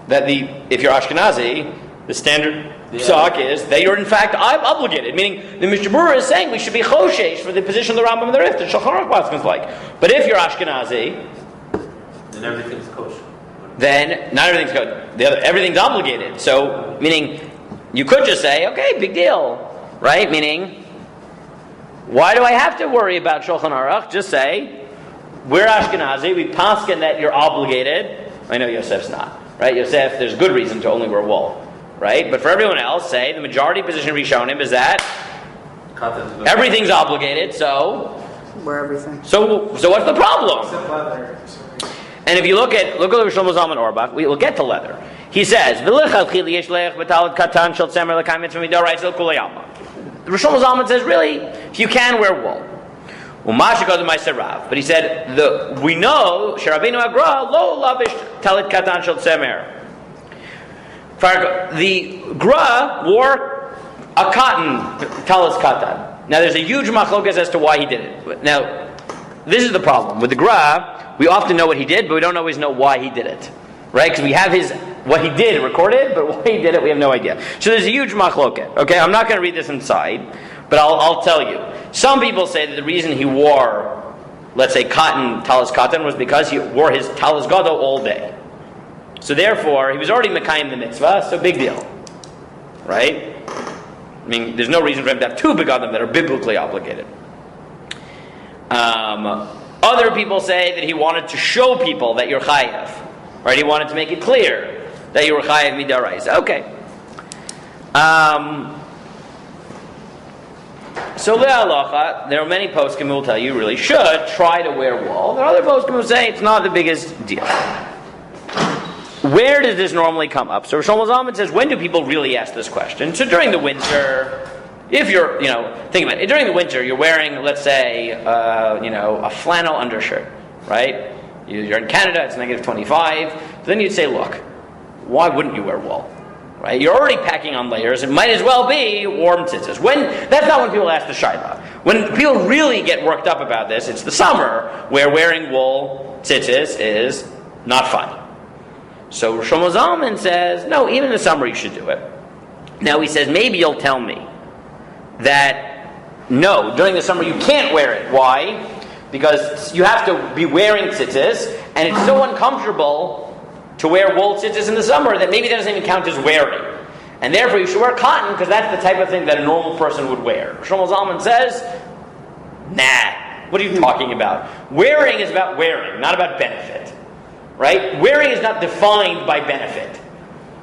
That if you're Ashkenazi, the standard psak is that you're in fact obligated. Meaning, the Mishnah Berurah is saying we should be choshesh for the position of the Rambam and the Rif. The Shulchan Aruch Paskins like. But if you're Ashkenazi, Then everything's kosher. then not everything's good. Everything's obligated. So, meaning, you could just say, okay, big deal, right? Meaning, why do I have to worry about Shulchan Aruch? Just say, we're Ashkenazi, we paskin that you're obligated. I know Yosef's not, right? Yosef, there's good reason to only wear wool, right? But for everyone else, say, the majority position of Rishonim is that everything's obligated, so... Wear everything. So what's the problem? Except leather. And if you look at Shlomo Zalman Auerbach, we'll get to leather. He says, Shlomo Zalman says, really, you can wear wool. But he said, we know, Sherabinu Agra, lo lavish talit katan shel tzemer. The Gra wore a cotton talis katan. Now there's a huge machlokas as to why he did it. Now, this is the problem. With the Gra, we often know what he did, but we don't always know why he did it. Right? Because we have what he did recorded, but why he did it, we have no idea. So there's a huge machloket. Okay, I'm not going to read this inside, but I'll tell you. Some people say that the reason he wore, let's say, cotton, talis katan, was because he wore his talis gado all day. So therefore, he was already mekayim the mitzvah, so big deal. Right? I mean, there's no reason for him to have two begadim that are biblically obligated. Other people say that he wanted to show people that you're chayav. Right? He wanted to make it clear that you were chayav midaraisa. Okay. So le'alacha, there are many poskim who will tell you really should try to wear wool. There are other poskim who say it's not the biggest deal. Where does this normally come up? So Shlomo Zalman says, when do people really ask this question? So during the winter, if you're, think about it. During the winter, you're wearing, let's say, a flannel undershirt, right? You're in Canada, it's negative 25. So then you'd say, look, why wouldn't you wear wool? Right? You're already packing on layers. It might as well be warm tzitzis. That's not when people ask the shaila. When people really get worked up about this, it's the summer where wearing wool tzitzis is not fun. So Shlomo Zalman says, no, even in the summer you should do it. Now he says, maybe you'll tell me that, no, during the summer you can't wear it. Why? Because you have to be wearing tzitzis, and it's so uncomfortable to wear wool tzitzis in the summer that maybe that doesn't even count as wearing. And therefore you should wear cotton because that's the type of thing that a normal person would wear. Shlomo Zalman says, nah, what are you talking about? Wearing is about wearing, not about benefit. Right? Wearing is not defined by benefit.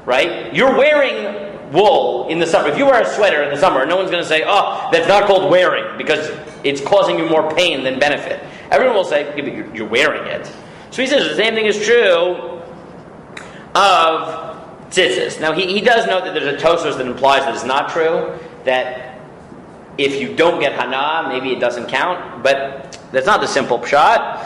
Right? You're wearing wool in the summer. If you wear a sweater in the summer, no one's going to say, oh, that's not called wearing because it's causing you more pain than benefit. Everyone will say, yeah, but you're wearing it. So he says the same thing is true of tzitzis. Now he does note that there's a Tosfos that implies that it's not true, that if you don't get hana, maybe it doesn't count, but that's not the simple pshat.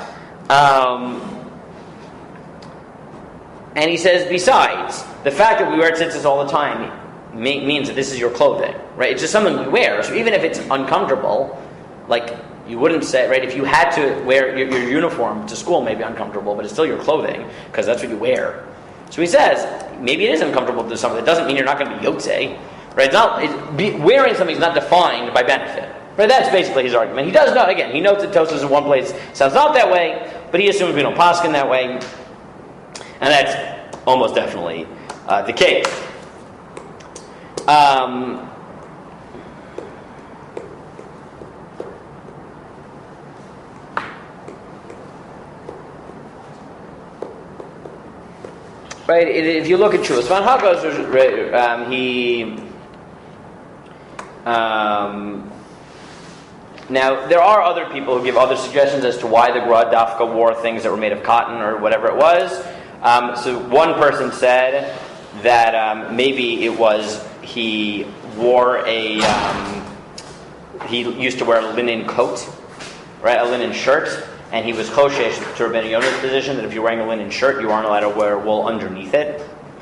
And he says, besides, the fact that we wear tzitzis all the time means that this is your clothing, right? It's just something we wear. So even if it's uncomfortable, like you wouldn't say, right, if you had to wear your uniform to school, may be uncomfortable, but it's still your clothing, because that's what you wear. So he says, maybe it is uncomfortable to do something. That doesn't mean you're not going to be yotzei, right? Wearing something is not defined by benefit. Right? That's basically his argument. He does know, again, he notes that Tosfos in one place sounds not that way, but he assumes we don't paskin that way. And that's almost definitely the case. Right, if you look at Shulas Van Hakos, now there are other people who give other suggestions as to why the Gra Dafka wore things that were made of cotton or whatever it was. So one person said that maybe it was he used to wear a linen coat, right, a linen shirt, and he was choshesh to Rabbeinu Yonah's position that if you're wearing a linen shirt, you aren't allowed to wear wool underneath it.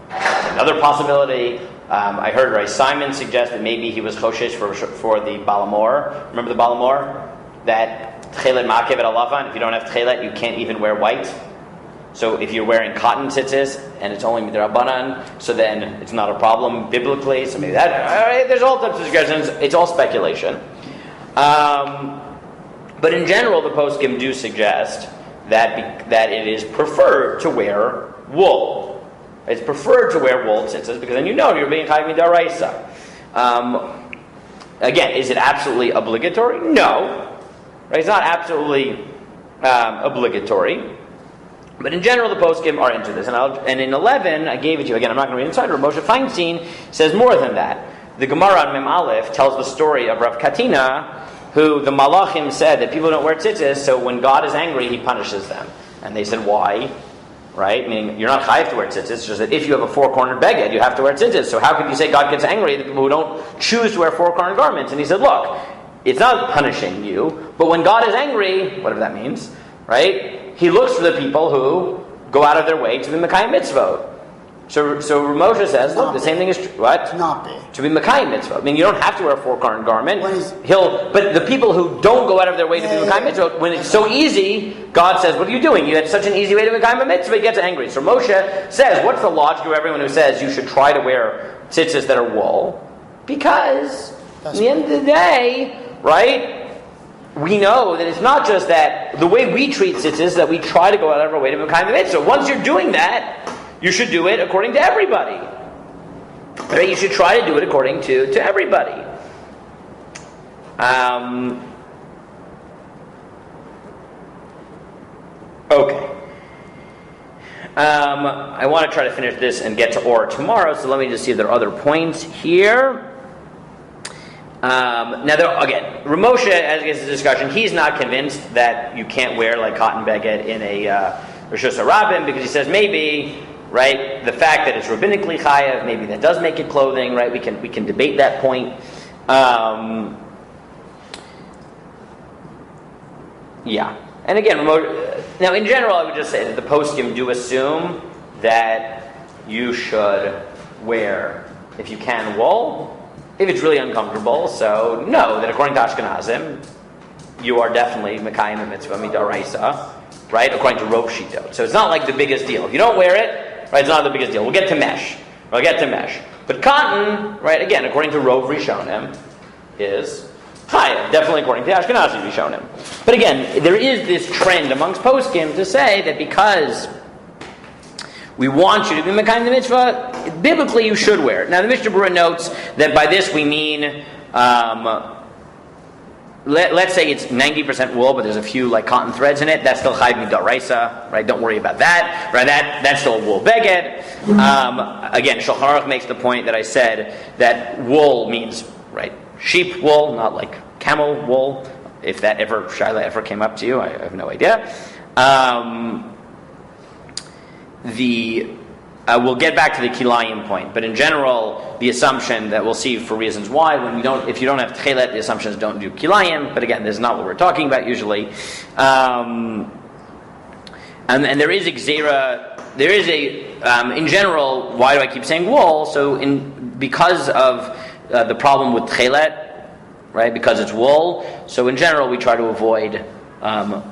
Another possibility, I heard Ray Simon suggest that maybe he was choshesh for the balamor. Remember the balamor? That tchelet makev et alavan, if you don't have tchelet, you can't even wear white. So if you're wearing cotton tzitzis and it's only midrabanan, so then it's not a problem biblically. So maybe that. All right, there's all types of suggestions. It's all speculation. But in general, the poskim do suggest that it is preferred to wear wool. It's preferred to wear wool tzitzis because then you know you're being chayav midaraisa. Again, is it absolutely obligatory? No. Right? It's not absolutely obligatory. But in general, the poskim are into this. And in 11, I gave it to you. Again, I'm not going to read inside. Rav Moshe Feinstein says more than that. The Gemara on Mem Aleph tells the story of Rav Katina, who the Malachim said that people don't wear tzitzis, so when God is angry, he punishes them. And they said, why? Right? Meaning, you're not chayav to wear tzitzis, it's just that if you have a four-cornered beged, you have to wear tzitzis. So how could you say God gets angry at the people who don't choose to wear four-cornered garments? And he said, look, it's not punishing you, but when God is angry, whatever that means, right? He looks for the people who go out of their way to be Mekayim mitzvot. So Moshe says, look, the same thing is true. What? To not be. To be Mekayim mitzvot. I mean, you don't have to wear a four-cornered garment. But the people who don't go out of their way to be Mekayim mitzvot, when it's so easy, God says, what are you doing? You had such an easy way to Mekayim a mitzvah, he gets angry. So Moshe says, what's the logic of everyone who says you should try to wear tzitzis that are wool? Because, at the end of the day, right, we know that it's not just that the way we treat tzitzis is that we try to go out of our way to Mekayim a mitzvah. Once you're doing that, you should do it according to everybody. Right? You should try to do it according to everybody. Okay. I want to try to finish this and get to Or tomorrow, so let me just see if there are other points here. Now, again, Ramosha, as it gets to discussion, he's not convinced that you can't wear like cotton beged in a Rishus HaRabim, because he says maybe, right, the fact that it's rabbinically chayav, maybe that does make it clothing, right? We can debate that point. Yeah. And again, now in general, I would just say that the poskim do assume that you should wear, if you can, wool, if it's really uncomfortable. So know that according to Ashkenazim, you are definitely Mekayim a mitzvah midaraisa, right? According to Rov Shitot. So it's not like the biggest deal. If you don't wear it, right, it's not the biggest deal. We'll get to mesh. But cotton, right, again, according to Rov Rishonim, is chayav, definitely according to Ashkenazi Rishonim. But again, there is this trend amongst poskim to say that because we want you to be Mekayim the mitzvah, biblically you should wear it. Now the Mishnah Berurah notes that by this we mean, let's say it's 90% wool, but there's a few like cotton threads in it. That's still chayav midaraisa, right? Don't worry about that, right? That's still wool beged. Again, Shulchan Aruch makes the point that I said that wool means, right, sheep wool, not like camel wool. If that Shaila ever came up to you, I have no idea. We'll get back to the kilayim point, but in general, the assumption that we'll see for reasons why if you don't have tchelet, the assumptions don't do kilayim. But again, this is not what we're talking about usually. And there is a gzera. There is in general. Why do I keep saying wool? So because of the problem with tchelet, right? Because it's wool. So in general, we try to avoid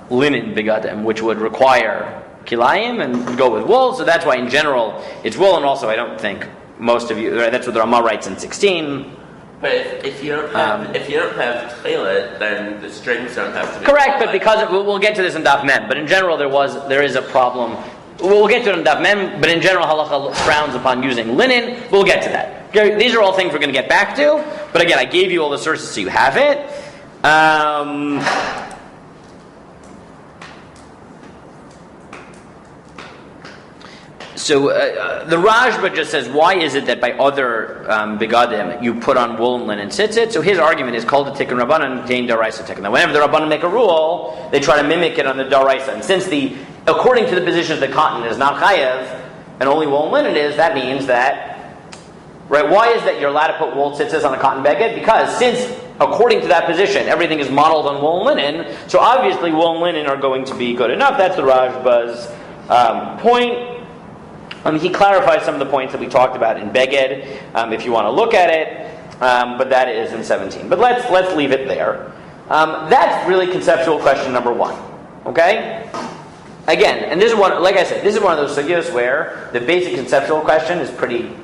linen begadim, which would require kilayim, and go with wool. So that's why in general it's wool. And also I don't think most of you, right, that's what the Ramah writes in 16. But if you don't have tchelet, then the strings don't have to be correct. But because we'll get to this in Daf Mem. But in general there is a problem. We'll get to it in Daf Mem. But in general halacha frowns upon using linen. We'll get to that. These are all things we're going to get back to. But again, I gave you all the sources so you have it. So the Rajba just says, why is it that by other begadim you put on wool and linen tzitzit? So his argument is called the tikkun rabbanan, dein daraisa tikkun. Now whenever the rabbanan make a rule, they try to mimic it on the daraisa. And since according to the position of the cotton is not chayav, and only wool and linen is, that means that Right? Why is that you're allowed to put wool tzitzis on a cotton beged? Because since, according to that position, everything is modeled on wool and linen, so obviously wool and linen are going to be good enough. That's the Rajba's point. He clarifies some of the points that we talked about in beged, if you want to look at it, but that is in 17. But let's leave it there. That's really conceptual question number 1. Okay? Again, and this is one, like I said, this is one of those sugyos where the basic conceptual question is pretty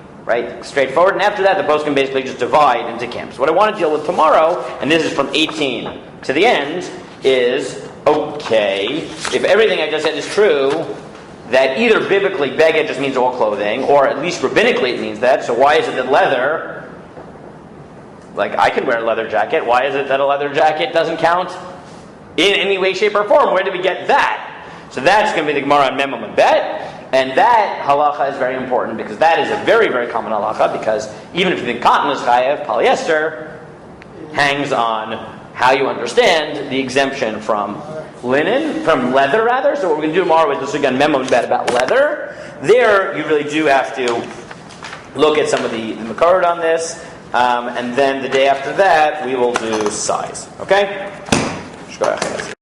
straightforward, and after that the post can basically just divide into camps. What I want to deal with tomorrow, and this is from 18 to the end, is, okay, if everything I just said is true, that either biblically beged just means all clothing, or at least rabbinically it means that, so why is it that leather, like I can wear a leather jacket, why is it that a leather jacket doesn't count in any way, shape, or form? Where did we get that? So that's going to be the Gemara on Memam and Bet. And that halacha is very important because that is a very, very common halacha, because even if you think cotton is chayev, polyester hangs on how you understand the exemption from linen, from leather rather. So what we're going to do tomorrow is this again Memam and Bet about leather. There you really do have to look at some of the mekorot on this. And then the day after that we will do size. Okay?